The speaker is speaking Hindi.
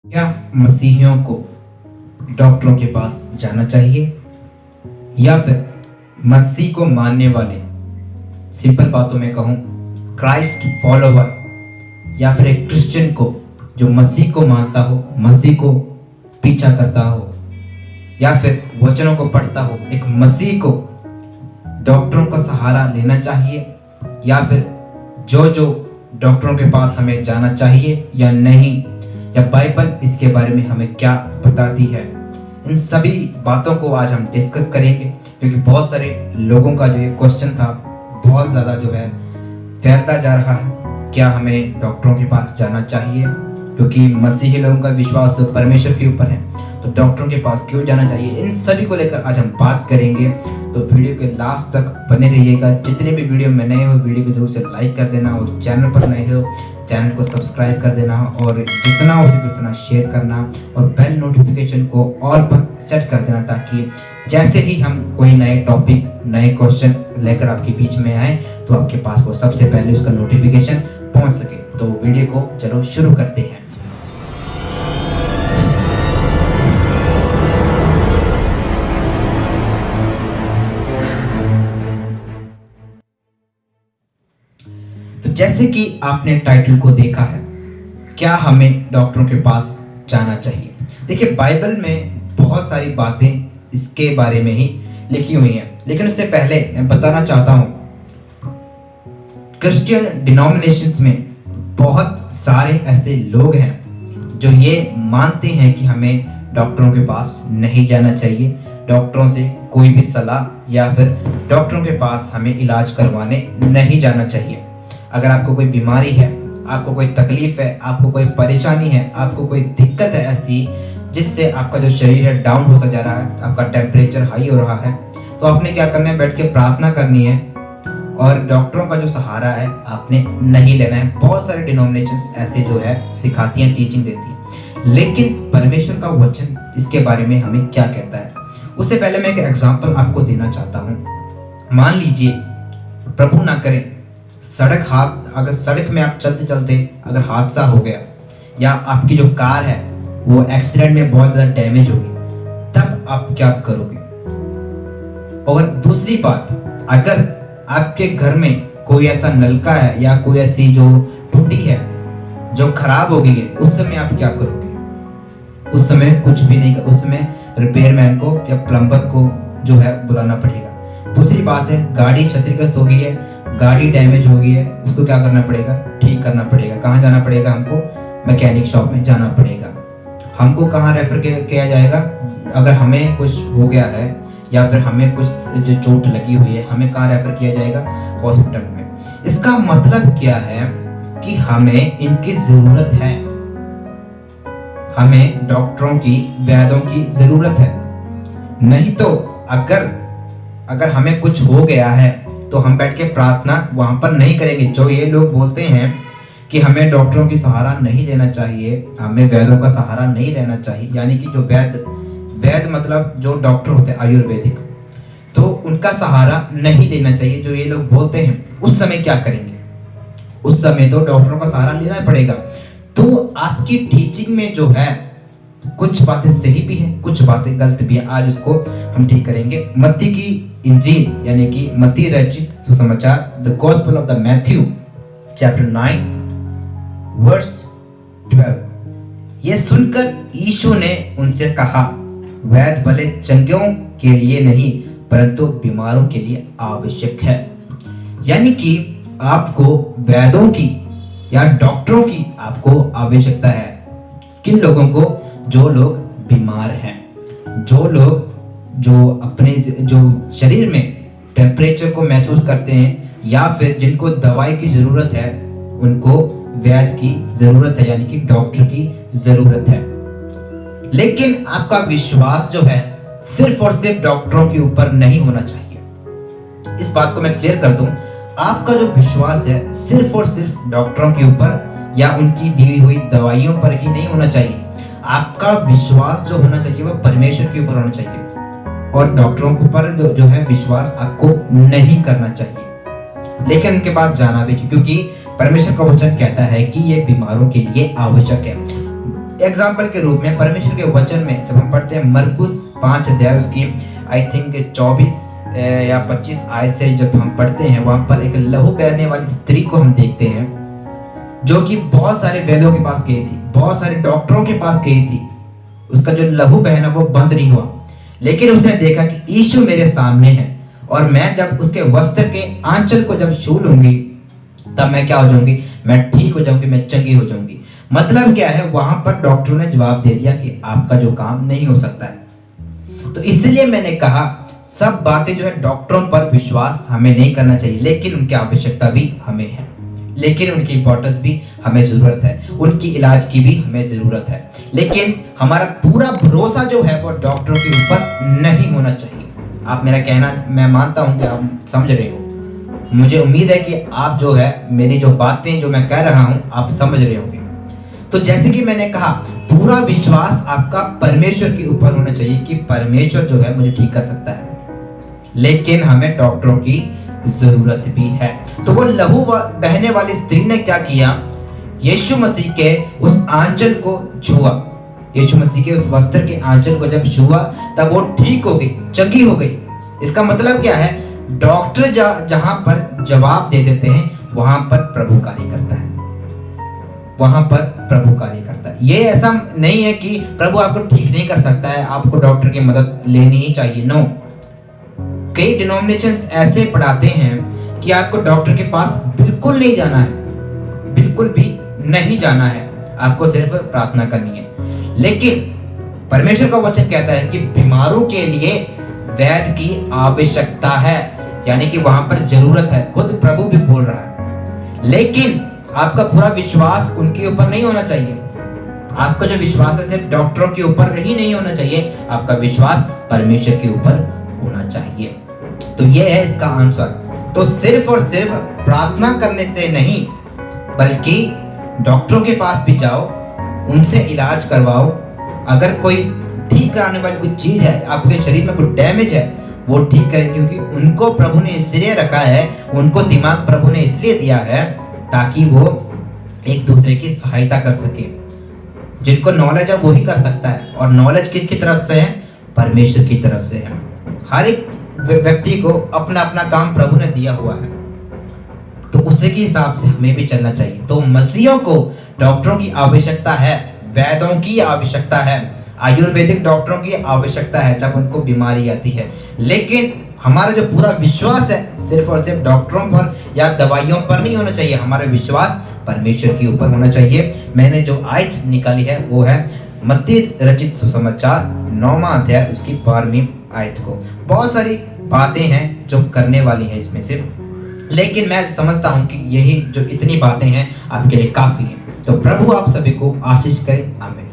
क्या मसीहियों को डॉक्टरों के पास जाना चाहिए या फिर मसीह को मानने वाले, सिंपल बातों में कहूँ क्राइस्ट फॉलोवर, या फिर एक क्रिश्चियन को जो मसीह को मानता हो, मसीह को पीछा करता हो या फिर वचनों को पढ़ता हो, एक मसीह को डॉक्टरों का सहारा लेना चाहिए या फिर जो डॉक्टरों के पास हमें जाना चाहिए या नहीं, या बाइबल इसके बारे में हमें क्या बताती है। इन सभी बातों को आज हम डिस्कस करेंगे, क्योंकि बहुत सारे लोगों का जो ये क्वेश्चन था बहुत ज़्यादा जो है फैलता जा रहा है। क्या हमें डॉक्टरों के पास जाना चाहिए? क्योंकि मसीही लोगों का विश्वास तो परमेश्वर के ऊपर है, तो डॉक्टरों के पास क्यों जाना चाहिए? इन सभी को लेकर आज हम बात करेंगे, तो वीडियो के लास्ट तक बने रहिएगा। जितने भी वीडियो में नए हो वीडियो को जरूर से लाइक कर देना, और चैनल पर नए हो चैनल को सब्सक्राइब कर देना, और जितना हो सके उतना शेयर करना, और बेल नोटिफिकेशन को ऑल पर सेट कर देना, ताकि जैसे ही हम कोई नए टॉपिक, नए क्वेश्चन लेकर आपके बीच में आए तो आपके पास वो सबसे पहले उसका नोटिफिकेशन पहुंच सके। तो वीडियो को चलो शुरू करते हैं। तो जैसे कि आपने टाइटल को देखा है, क्या हमें डॉक्टरों के पास जाना चाहिए? देखिए, बाइबल में बहुत सारी बातें इसके बारे में ही लिखी हुई हैं, लेकिन उससे पहले मैं बताना चाहता हूं, क्रिश्चियन डिनोमिनेशंस में बहुत सारे ऐसे लोग हैं जो ये मानते हैं कि हमें डॉक्टरों के पास नहीं जाना चाहिए, डॉक्टरों से कोई भी सलाह या फिर डॉक्टरों के पास हमें इलाज करवाने नहीं जाना चाहिए। अगर आपको कोई बीमारी है, आपको कोई तकलीफ है, आपको कोई परेशानी है, आपको कोई दिक्कत है ऐसी जिससे आपका जो शरीर है डाउन होता जा रहा है, आपका टेम्परेचर हाई हो रहा है, तो आपने क्या करना है? बैठ के प्रार्थना करनी है, और डॉक्टरों का जो सहारा है आपने नहीं लेना है। बहुत सारे डिनोमिनेशंस ऐसे जो है सिखाती हैं, टीचिंग देती हैं, लेकिन परमेश्वर का वचन इसके बारे में हमें क्या कहता है? उससे पहले मैं एक एग्जांपल आपको देना चाहता हूँ। मान लीजिए, प्रभु ना करे, अगर सड़क में आप चलते चलते अगर हादसा हो गया, या आपकी जो कार है वो एक्सीडेंट में बहुत ज़्यादा डैमेज होगी, तब आप क्या करोगे? और दूसरी बात, अगर आपके घर में कोई ऐसा नलका है या कोई ऐसी जो टूटी है, जो खराब हो गई है, उस समय आप क्या करोगे? उस समय कुछ भी नहीं कर, उस समय रिपेयरमैन को या प्लम्बर को जो है बुलाना पड़ेगा। दूसरी बात है, गाड़ी क्षतिग्रस्त हो गई है, गाड़ी डैमेज हो गई है, उसको क्या करना पड़ेगा? ठीक करना पड़ेगा। कहाँ जाना पड़ेगा? हमको मैकेनिक शॉप में जाना पड़ेगा। हमको कहाँ रेफर किया जाएगा? अगर हमें कुछ हो गया है या फिर हमें कुछ जो चोट लगी हुई है, हमें कहाँ रेफर किया जाएगा? हॉस्पिटल में। इसका मतलब क्या है कि हमें इनकी जरूरत है, हमें डॉक्टरों की, वैद्यों की जरूरत है। नहीं तो अगर हमें कुछ हो गया है तो हम बैठ के प्रार्थना वहां पर नहीं करेंगे। जो ये लोग बोलते हैं कि हमें डॉक्टरों की सहारा नहीं लेना चाहिए, हमें वैद्यों का सहारा नहीं लेना चाहिए, यानी कि जो वैद्य मतलब जो डॉक्टर होते हैं आयुर्वेदिक, तो उनका सहारा नहीं लेना चाहिए, जो ये लोग बोलते हैं, उस समय क्या करेंगे? उस समय तो डॉक्टरों का सहारा लेना पड़ेगा। तो आपकी टीचिंग में जो है कुछ बातें सही भी हैं, कुछ बातें गलत भी हैं। आज उसको हम ठीक करेंगे। मत्ती की इंजील यानी कि मत्ती रचित सुसमाचार, the gospel of the Matthew chapter 9 verse 12। ये सुनकर यीशु ने उनसे कहा, वैद्य भले चंगियों के लिए नहीं परंतु बीमारों के लिए आवश्यक है। यानी कि आपको वैद्यों की या डॉक्टरों की आपको आवश्यकता है। किन लोगों को? जो लोग बीमार हैं, जो अपने जो शरीर में टेम्परेचर को महसूस करते हैं, या फिर जिनको दवाई की जरूरत है, उनको वैद्य की जरूरत है, यानी कि डॉक्टर की जरूरत है। लेकिन आपका विश्वास जो है सिर्फ और सिर्फ डॉक्टरों के ऊपर नहीं होना चाहिए। इस बात को मैं क्लियर कर दूं, आपका जो विश्वास है सिर्फ और सिर्फ डॉक्टरों के ऊपर या उनकी दी हुई दवाइयों पर ही नहीं होना चाहिए। आपका विश्वास जो होना चाहिए वो परमेश्वर के ऊपर होना चाहिए, और डॉक्टरों के ऊपर जो है विश्वास आपको नहीं करना चाहिए, लेकिन उनके पास जाना भी चाहिए, क्योंकि परमेश्वर का वचन कहता है कि ये बीमारों के लिए आवश्यक है। एग्जाम्पल के रूप में परमेश्वर के वचन में जब हम पढ़ते हैं मरकुस 5 अध्याय उसकी आई थिंक 24 या 25 आयत से जब हम पढ़ते हैं, वहां पर एक लहू बहने वाली स्त्री को हम देखते हैं जो कि बहुत सारे वैद्यों के पास गई थी, बहुत सारे डॉक्टरों के पास गई थी। उसका जो लहू बहना वो बंद नहीं हुआ, लेकिन उसने देखा कि यीशु मेरे सामने है और मैं जब उसके वस्त्र के आंचल को जब छू लूंगी तब मैं क्या हो जाऊंगी, मैं ठीक हो जाऊंगी, मैं चंगी हो जाऊंगी। मतलब क्या है, वहां पर डॉक्टरों ने जवाब दे दिया कि आपका जो काम नहीं हो सकता है। तो इसलिए मैंने कहा सब बातें जो है डॉक्टरों पर विश्वास हमें नहीं करना चाहिए, लेकिन उनकी आवश्यकता भी हमें है, लेकिन उनकी इंपॉर्टेंस भी हमें जरूरत है, उनकी इलाज की भी हमें जरूरत है। लेकिन हमारा पूरा भरोसा जो है वो डॉक्टरों के ऊपर नहीं होना चाहिए। आप मेरा कहना मैं मानता हूं कि आप समझ रहे हो, मुझे उम्मीद है कि आप जो है मेरी जो बातें जो मैं कह रहा हूं आप समझ रहे होंगे। तो जैसे कि मैंने कहा पूरा विश्वास आपका परमेश्वर के ऊपर होना चाहिए कि परमेश्वर जो है मुझे ठीक कर सकता है, लेकिन हमें डॉक्टरों की जरूरत भी है। तो वो लहू बहने वाली स्त्री ने क्या किया, यीशु मसीह के उस आंचल को छुआ, यीशु मसीह के उस वस्त्र के आंचल को जब छुआ तब वो ठीक हो गई, चंगी हो गई। इसका मतलब क्या है, डॉक्टर जहां पर जवाब दे देते हैं वहां पर प्रभु कार्य करता है, वहां पर प्रभु कार्य करता है। ये ऐसा नहीं है कि प्रभु आपको ठीक नहीं कर सकता है, आपको डॉक्टर की मदद लेनी ही चाहिए। नो, कई डिनोमिनेशंस ऐसे पढ़ाते हैं कि आपको डॉक्टर के पास बिल्कुल नहीं जाना है, बिल्कुल भी नहीं जाना है, आपको सिर्फ प्रार्थना करनी है। लेकिन परमेश्वर का वचन कहता है कि बीमारों के लिए वैद्य की आवश्यकता है, यानी कि वहां पर जरूरत है, खुद प्रभु भी बोल रहा है। लेकिन आपका पूरा विश्वास उनके ऊपर नहीं होना चाहिए, आपका जो विश्वास है सिर्फ डॉक्टरों के ऊपर ही नहीं होना चाहिए, आपका विश्वास परमेश्वर के ऊपर होना चाहिए। तो ये है इसका आंसर। तो सिर्फ और सिर्फ प्रार्थना करने से नहीं, बल्कि डॉक्टरों के पास भी जाओ, उनसे इलाज करवाओ। अगर कोई ठीक कराने वाली कोई चीज है, आपके शरीर में कोई डैमेज है, वो ठीक करें, क्योंकि उनको प्रभु ने इसलिए रखा है, उनको दिमाग प्रभु ने इसलिए दिया है ताकि वो एक दूसरे की सहायता कर सके। जिनको नॉलेज है वो ही कर सकता है, और नॉलेज किसकी तरफ से है, परमेश्वर की तरफ से है। हर एक व्यक्ति को अपना अपना काम प्रभु ने दिया हुआ है, तो उसी के हिसाब से हमें भी चलना चाहिए। तो मसीहों को डॉक्टरों की आवश्यकता है, वैद्यों की आवश्यकता है, आयुर्वेदिक डॉक्टरों की आवश्यकता है जब उनको बीमारी आती है। लेकिन हमारा जो पूरा विश्वास है सिर्फ और सिर्फ डॉक्टरों पर या दवाइयों पर नहीं होना चाहिए, हमारा विश्वास परमेश्वर के ऊपर होना चाहिए। मैंने जो आयत निकाली है वो है मत्ती रचित सुसमाचार 9वां अध्याय उसकी 12वीं आयत को। बहुत सारी बातें हैं जो करने वाली हैं इसमें से, लेकिन मैं समझता हूं कि यही जो इतनी बातें हैं आपके लिए काफी है। तो प्रभु आप सभी को आशीष करे, आमीन।